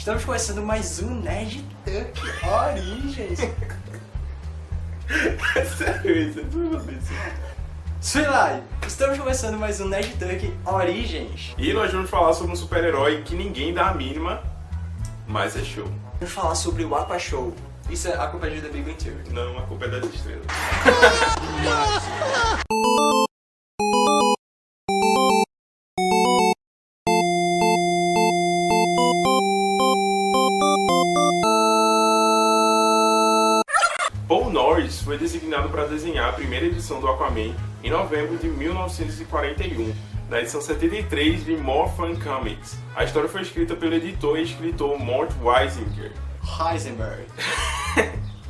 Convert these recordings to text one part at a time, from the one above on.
Estamos começando mais um Nerd Tuck Origens. Sério, isso é tudo isso. Suilai, estamos começando mais um Nerd Tuck Origens. E nós vamos falar sobre um super-herói que ninguém dá a mínima, mas é show. Vamos falar sobre o Aqua Show. Isso é a culpa de The Big Bang Theory. Não, a culpa é das estrelas. Paul Norris foi designado para desenhar a primeira edição do Aquaman em novembro de 1941, na edição 73 de More Fun Comics. A história foi escrita pelo editor e escritor Mort Weisinger. Heisenberg.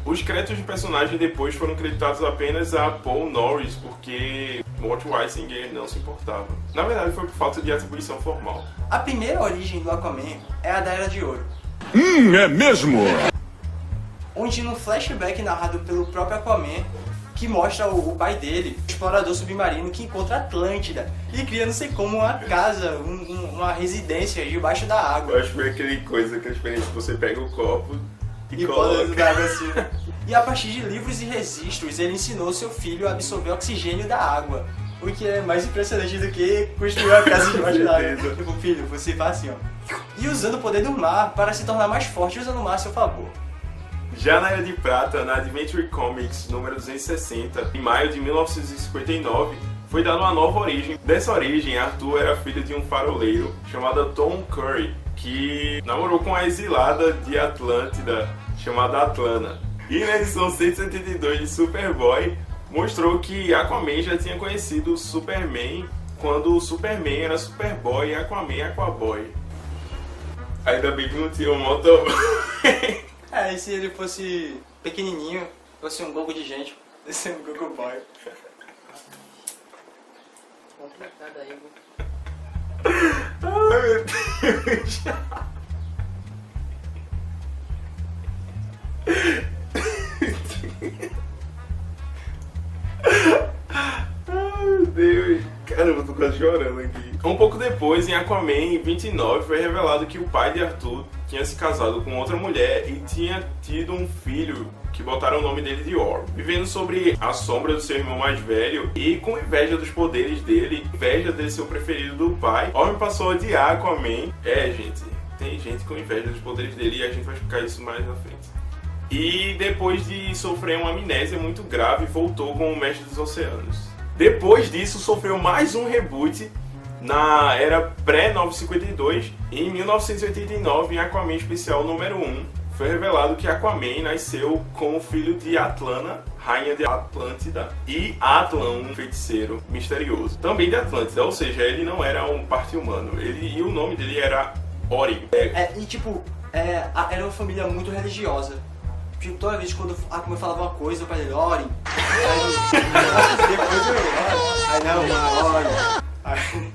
Os créditos de personagem depois foram creditados apenas a Paul Norris, porque Mort Weisinger não se importava. Na verdade, foi por falta de atribuição formal. A primeira origem do Aquaman é a da Era de Ouro. É mesmo? Onde no flashback narrado pelo próprio Aquaman, que mostra o pai dele, um explorador submarino que encontra Atlântida e cria não sei como uma casa, uma residência debaixo da água. Eu acho que foi aquela experiência que você pega o copo e Pode coloca. dar assim. E a partir de livros e registros, ele ensinou seu filho a absorver o oxigênio da água. O que é mais impressionante do que construir uma casa debaixo da água. Tipo, filho, você faz assim, ó. E usando o poder do mar para se tornar mais forte, usando o mar a seu favor. Já na Era de Prata, na Adventure Comics número 260, em maio de 1959, foi dada uma nova origem. Dessa origem, Arthur era filho de um faroleiro chamado Tom Curry, que namorou com a exilada de Atlântida, chamada Atlana. E na edição 172 de Superboy, mostrou que Aquaman já tinha conhecido o Superman quando o Superman era Superboy e Aquaman Aquaboy. Ainda bem que não tinha um motoboy. É, e se ele fosse pequenininho, fosse um gogo de gente, esse é um gogo boy. Complicado aí, viu? Ai, meu Deus. Ai, meu Deus. Caramba, eu tô quase chorando aqui. Um pouco depois, em Aquaman 29, foi revelado que o pai de Arthur tinha se casado com outra mulher e tinha tido um filho que botaram o nome dele de Orm. Vivendo sobre a sombra do seu irmão mais velho e com inveja dos poderes dele, inveja dele ser o preferido do pai, Orm passou a odiar Aquaman. Gente, tem gente com inveja dos poderes dele e a gente vai explicar isso mais na frente. E depois de sofrer uma amnésia muito grave, voltou como o Mestre dos Oceanos. Depois disso, sofreu mais um reboot na era pré-952. Em 1989, em Aquaman Especial número 1, foi revelado que Aquaman nasceu como filho de Atlana, rainha de Atlântida, e Atlan, um feiticeiro misterioso, também de Atlântida, ou seja, ele não era um parte humano, e o nome dele era Orin. Era uma família muito religiosa. Tipo, toda vez quando a Aquaman falava uma coisa, o pai dele, Orin. Depois eu, aí não, Orin.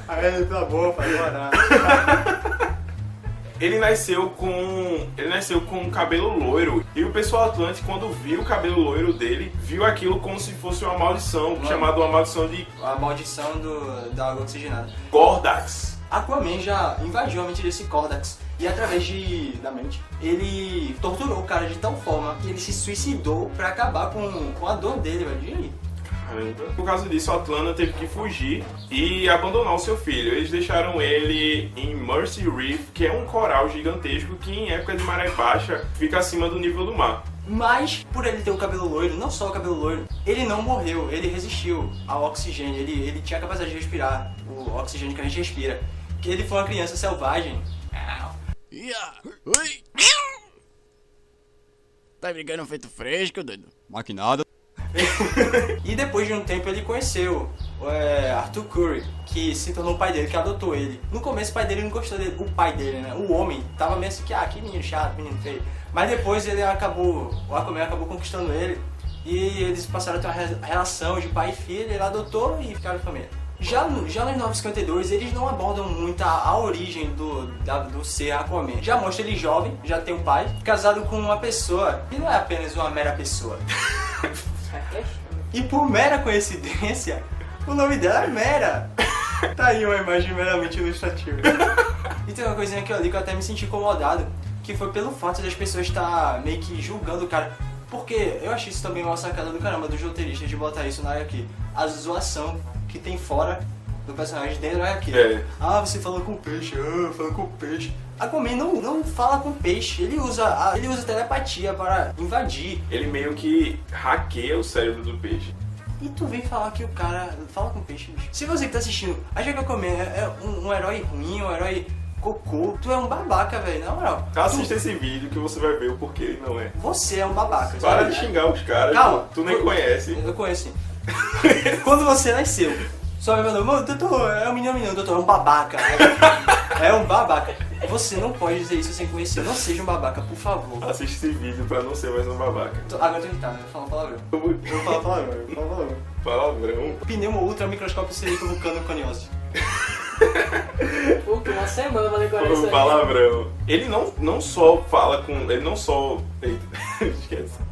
Aí ele tá bom, faz morar. Ele nasceu com um cabelo loiro. E o pessoal atlântico, quando viu o cabelo loiro dele, viu aquilo como se fosse uma maldição, chamada uma maldição de A maldição da água oxigenada. Gordax. Aquaman já invadiu a mente desse Cordax e através da mente, ele torturou o cara de tal forma que ele se suicidou pra acabar com a dor dele, velho. E aí? Caramba. Por causa disso, a Atlana teve que fugir e abandonar o seu filho. Eles deixaram ele em Mercy Reef, que é um coral gigantesco que em época de maré baixa fica acima do nível do mar. Mas, por ele ter o cabelo loiro, não só o cabelo loiro, ele não morreu, ele resistiu ao oxigênio, ele tinha a capacidade de respirar o oxigênio que a gente respira. Que ele foi uma criança selvagem. Ui! Tá brigando feito fresco, doido? Maquinada. E depois de um tempo ele conheceu Arthur Curry, que se tornou o pai dele, que adotou ele. No começo o pai dele não gostou dele, o pai dele, né? O homem tava meio assim que menino chato, menino feio. Mas depois o Aquaman acabou conquistando ele e eles passaram a ter uma relação de pai e filho, ele adotou e ficaram família. Já nos 952 eles não abordam muito a origem do ser Aquaman. Já mostra ele jovem, já tem um pai, casado com uma pessoa que não é apenas uma mera pessoa. E por mera coincidência, o nome dela é Mera. Tá aí uma imagem meramente ilustrativa. E tem uma coisinha que eu li que eu até me senti incomodado, que foi pelo fato das pessoas estar meio que julgando o cara. Porque eu achei isso também uma sacada do caramba dos roteiristas de botar isso na HQ. A zoação que tem fora do personagem dentro da HQ. Ah, você falou com peixe, falou com peixe. Aquaman não fala com peixe, ele usa telepatia para invadir. Ele meio que hackeia o cérebro do peixe. E tu vem falar que o cara fala com peixe, bicho. Se você que tá assistindo acha que Aquaman é um herói ruim, um herói cocô, tu é um babaca, velho, na moral. Assista esse vídeo que você vai ver o porquê ele não é. Você é um babaca. Para sabe? de xingar os caras, Calma, tu nem conhece. Eu conheço sim. Quando você nasceu, sua mãe falou, doutor, é um menino, doutor, é um babaca. É um babaca. Você não pode dizer isso sem conhecer. Não seja um babaca, por favor. Assiste esse vídeo pra não ser mais um babaca. Agora eu tô irritado, eu vou falar palavrão. Eu vou falar palavrão. Palavrão. Pneumo ultra microscópio cerico vulcano caniose. Pô, que uma semana pra decorar isso O aí. palavrão. Ele não só fala com... Ele não só... Eita, esquece.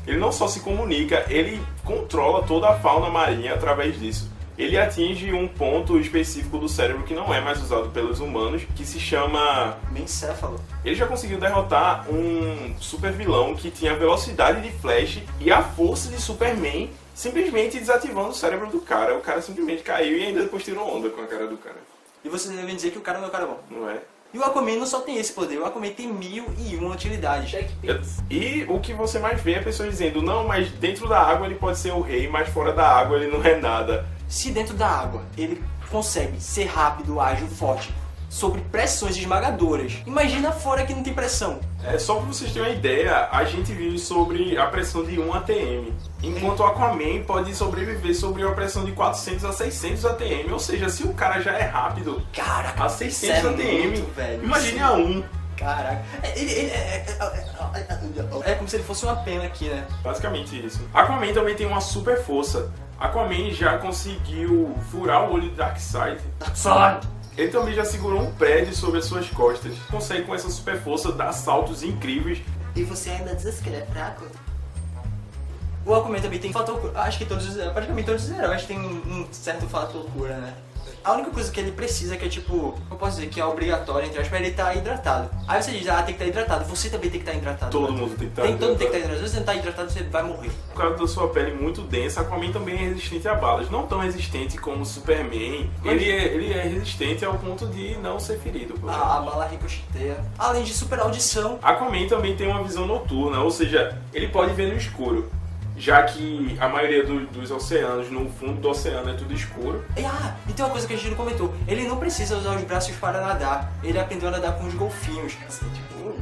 Ele não só se comunica, ele controla toda a fauna marinha através disso. Ele atinge um ponto específico do cérebro que não é mais usado pelos humanos, que se chama... Mencéfalo. Ele já conseguiu derrotar um super vilão que tinha a velocidade de Flash e a força de Superman, simplesmente desativando o cérebro do cara. O cara simplesmente caiu e ainda depois tirou onda com a cara do cara. E vocês devem dizer que o cara não é um cara bom. Não é? E o Aquaman não só tem esse poder, o Aquaman tem 1001 utilidades. E o que você mais vê é pessoas dizendo, não, mas dentro da água ele pode ser o rei, mas fora da água ele não é nada. Se dentro da água ele consegue ser rápido, ágil, forte, sobre pressões esmagadoras, imagina fora que não tem pressão. Só pra vocês terem uma ideia, a gente vive sobre a pressão de 1 ATM, enquanto o Aquaman pode sobreviver sobre a pressão de 400 a 600 ATM, ou seja, se o cara já é rápido Caraca, a 600 ATM, muito, velho. imagine a 1. Caraca, ele é como se ele fosse uma pena aqui, né? Basicamente isso. Aquaman também tem uma super força. Aquaman já conseguiu furar o olho do Darkseid. Ele também já segurou um prédio sobre as suas costas. Consegue com essa super força dar saltos incríveis. E você ainda diz que ele é fraco? O Aquaman também tem fator... Acho que praticamente todos os heróis têm um certo fator cura, né? A única coisa que ele precisa, que é tipo... Eu posso dizer que é obrigatório, entre aspas, é ele estar hidratado. Aí você diz, tem que estar hidratado. Você também tem que estar hidratado. Todo mundo tem que estar hidratado. Todo mundo tem que hidratado. estar hidratado. Se você não estar hidratado, você vai morrer. Por causa da sua pele muito densa, Aquaman também é resistente a balas. Não tão resistente como o Superman. Ele é resistente ao ponto de não ser ferido. A bala ricocheteia. Além de super audição. Aquaman também tem uma visão noturna, ou seja, ele pode ver no escuro. Já que a maioria dos oceanos, no fundo do oceano, é tudo escuro. E tem uma coisa que a gente não comentou. Ele não precisa usar os braços para nadar. Ele aprendeu a nadar com os golfinhos. Assim, tipo...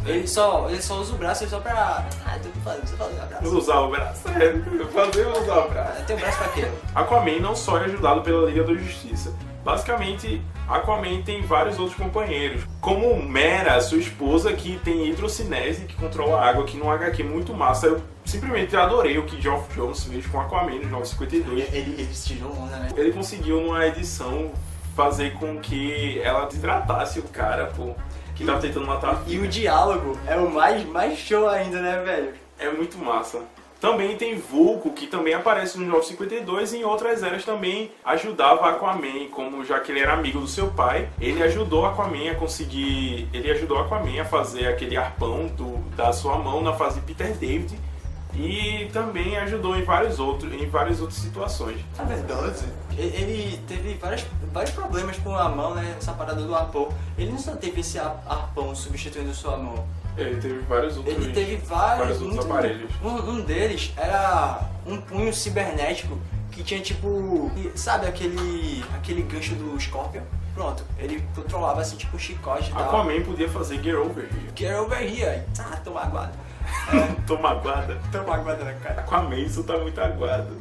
Ele só usa o braço só pra... tem que fazer o braço. Usar o braço, usar o braço. Tem o braço pra quê? Aquaman não só é ajudado pela Liga da Justiça. Basicamente, Aquaman tem vários outros companheiros, como Mera, sua esposa, que tem hidrocinese, que controla a água, aqui no HQ muito massa. Eu simplesmente adorei o que Geoff Johns fez com Aquaman nos 952. Ele tirou onda, né? Ele conseguiu, numa edição, fazer com que ela desidratasse o cara, pô, que tava tentando matar. E o diálogo é o mais show ainda, né, velho? É muito massa. Também tem Vulko, que também aparece no 952 e em outras eras também ajudava Aquaman, como já que ele era amigo do seu pai, ele ajudou Aquaman a fazer aquele arpão da sua mão na fase de Peter David e também ajudou em várias outras situações. Na verdade, ele teve vários problemas com a mão, né, essa parada do arpão. Ele não só teve esse arpão substituindo sua mão. Ele teve vários outros aparelhos. Um deles era um punho cibernético que tinha tipo... Sabe aquele gancho do Scorpion? Pronto, ele controlava assim tipo um chicote e tal. Aquaman podia fazer Get Over Here. Get Over Here. Toma aguada. Toma aguada. Toma aguada na cara. Aquaman, isso tá muito aguado.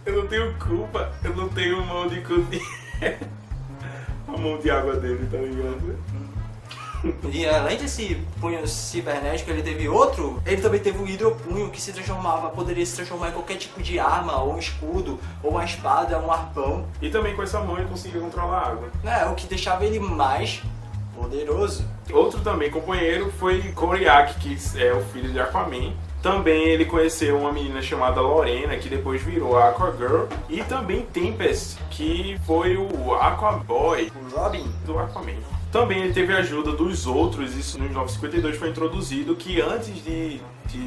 Eu não tenho culpa, eu não tenho mão de cozinha. A mão de água dele, tá ligado? E além desse punho cibernético, ele teve outro. Ele também teve o hidropunho que poderia se transformar em qualquer tipo de arma, ou um escudo, ou uma espada, um arpão. E também com essa mão ele conseguia controlar a água. O que deixava ele mais poderoso. Outro também companheiro foi Koriak, que é o filho de Aquaman. Também ele conheceu uma menina chamada Lorena, que depois virou a Aquagirl. E também Tempest, que foi o Aquaboy O Robin. do Aquaman. Também ele teve a ajuda dos outros, isso no 1952 foi introduzido, que antes de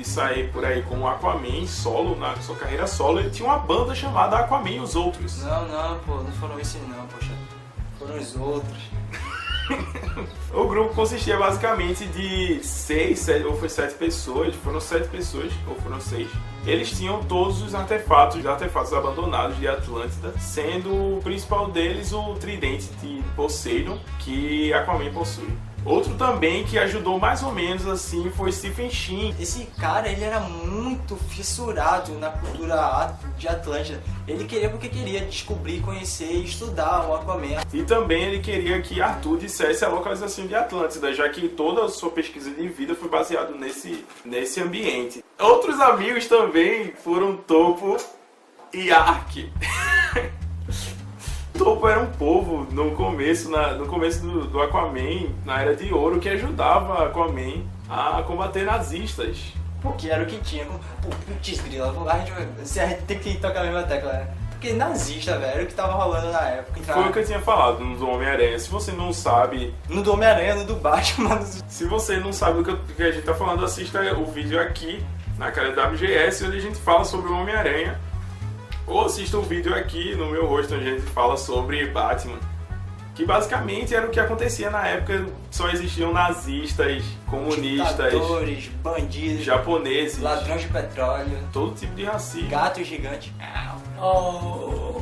sair por aí como Aquaman solo, na sua carreira solo, ele tinha uma banda chamada Aquaman e os Outros. Não, pô, não foram esses não, poxa. Foram os outros. O grupo consistia basicamente de 6, 7 ou foi 7 pessoas, foram 7 pessoas ou foram 6. Eles tinham todos os artefatos abandonados de Atlântida, sendo o principal deles o tridente de Poseidon, que Aquaman possui. Outro também que ajudou mais ou menos assim foi Stephen Shin. Esse cara, ele era muito fissurado na cultura de Atlântida. Ele queria porque queria descobrir, conhecer e estudar o Aquaman. E também ele queria que Arthur dissesse a localização de Atlântida, já que toda a sua pesquisa de vida foi baseada nesse ambiente. Outros amigos também foram Topo e Ark. Topo era um povo no começo do Aquaman, na Era de Ouro, que ajudava Aquaman a combater nazistas. Porque era o que tinha. Putz, grila, a gente tem que tocar a mesma tecla, né? Porque nazista, velho, era o que tava rolando na época. Foi o que eu tinha falado no do Homem-Aranha. Se você não sabe... No do Homem-Aranha, no do Batman... Se você não sabe o que a gente tá falando, assista o vídeo aqui, na cara WGS, onde a gente fala sobre o Homem-Aranha. Ou assista o vídeo aqui no meu rosto, onde a gente fala sobre Batman. Que basicamente era o que acontecia na época, só existiam nazistas, comunistas, ditadores, bandidos, japoneses, ladrões de petróleo, todo tipo de racismo. gatos gigantes. Oh.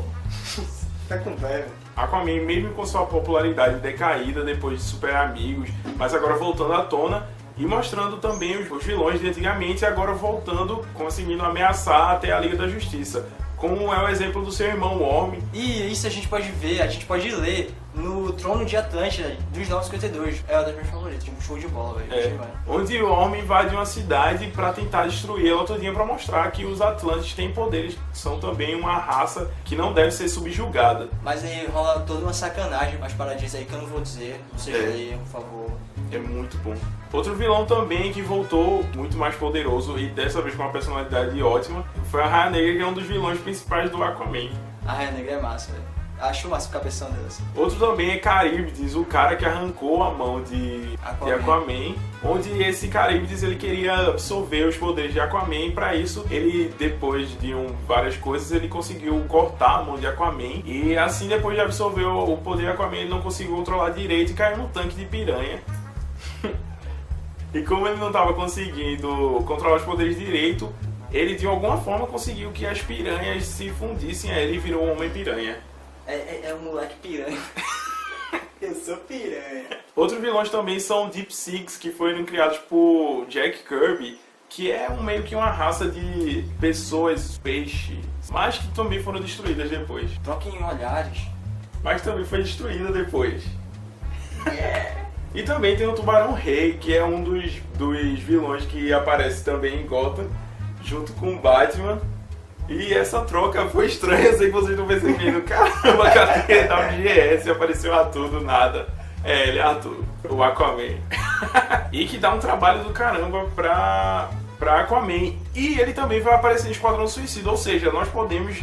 Tá com velho. Aquaman, mesmo com sua popularidade decaída depois de Super Amigos, mas agora voltando à tona e mostrando também os vilões de antigamente e agora voltando, conseguindo ameaçar até a Liga da Justiça. Como é o exemplo do seu irmão Orm. E isso a gente pode ver, a gente pode ler no Trono de Atlântida, dos 952. É uma das minhas favoritas, um show de bola, velho. Onde o Orm invade uma cidade para tentar destruí-la todinha, para mostrar que os Atlantes têm poderes, são também uma raça que não deve ser subjugada. Mas aí rola toda uma sacanagem, umas paradinhas aí que eu não vou dizer. Vocês leiam, por favor. É muito bom. Outro vilão também que voltou muito mais poderoso e dessa vez com uma personalidade ótima foi a Raia Negra, que é um dos vilões principais do Aquaman. A Raia Negra é massa, velho. Acho massa o cabeção dela. Assim. Outro também é Caríbides, o cara que arrancou a mão de Aquaman, onde esse Caríbides ele queria absorver os poderes de Aquaman e para isso ele, depois de várias coisas, ele conseguiu cortar a mão de Aquaman e assim depois de absorver o poder de Aquaman ele não conseguiu controlar direito e caiu no tanque de piranha. E como ele não estava conseguindo controlar os poderes direito, ele de alguma forma conseguiu que as piranhas se fundissem a ele e virou um homem piranha. É um moleque piranha. Eu sou piranha. Outros vilões também são Deep Six, que foram criados por Jack Kirby, que é meio que uma raça de pessoas peixe, mas que também foram destruídas depois. Troquem olhares. Mas também foi destruída depois. E também tem o Tubarão Rei, que é um dos vilões que aparece também em Gotham, junto com o Batman. E essa troca foi estranha, eu sei que vocês estão percebendo. Caramba, cadê WGS? Apareceu Arthur do nada. Ele é Arthur, o Aquaman. E que dá um trabalho do caramba pra Aquaman. E ele também vai aparecer em Esquadrão Suicida, ou seja, nós podemos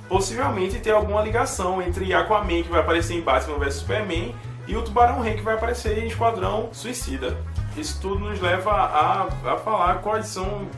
possivelmente ter alguma ligação entre Aquaman, que vai aparecer em Batman vs Superman, e o Tubarão Rei, que vai aparecer em Esquadrão Suicida. Isso tudo nos leva a falar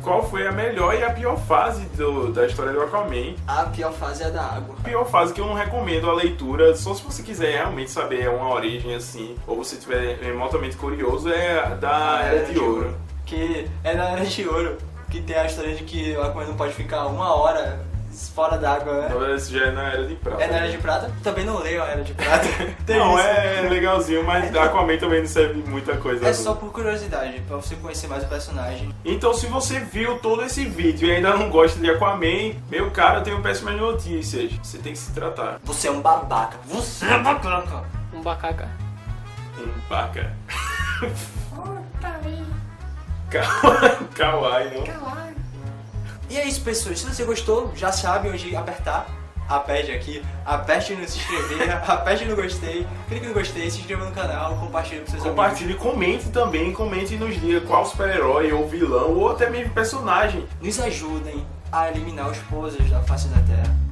qual foi a melhor e a pior fase da história do Aquaman. A pior fase é a da água. A pior fase que eu não recomendo a leitura, só se você quiser realmente saber uma origem assim, ou você estiver remotamente curioso, é da Era de Ouro. Que é na Era de Ouro que tem a história de que o Aquaman não pode ficar 1 hora fora d'água, né? Então, isso já é na Era de Prata. É na Era de Prata? Também não leio a Era de Prata. Não, isso. é legalzinho, mas Aquaman também não serve muita coisa. É só por curiosidade, pra você conhecer mais o personagem. Então, se você viu todo esse vídeo e ainda não gosta de Aquaman, meu cara, eu tenho péssimas notícias. Você tem que se tratar. Você é um babaca. Você é um babaca. Um bacaca. Um baca. Kawaii, não? E é isso, pessoas. Se você gostou, já sabe onde apertar. aperte aqui, aperte no se inscrever, aperte no gostei, clique no gostei, se inscreva no canal, compartilhe com seus amigos. Compartilhe, comente também, comente e nos diga qual super-herói ou vilão ou até mesmo personagem. Nos ajudem a eliminar os posers da face da Terra.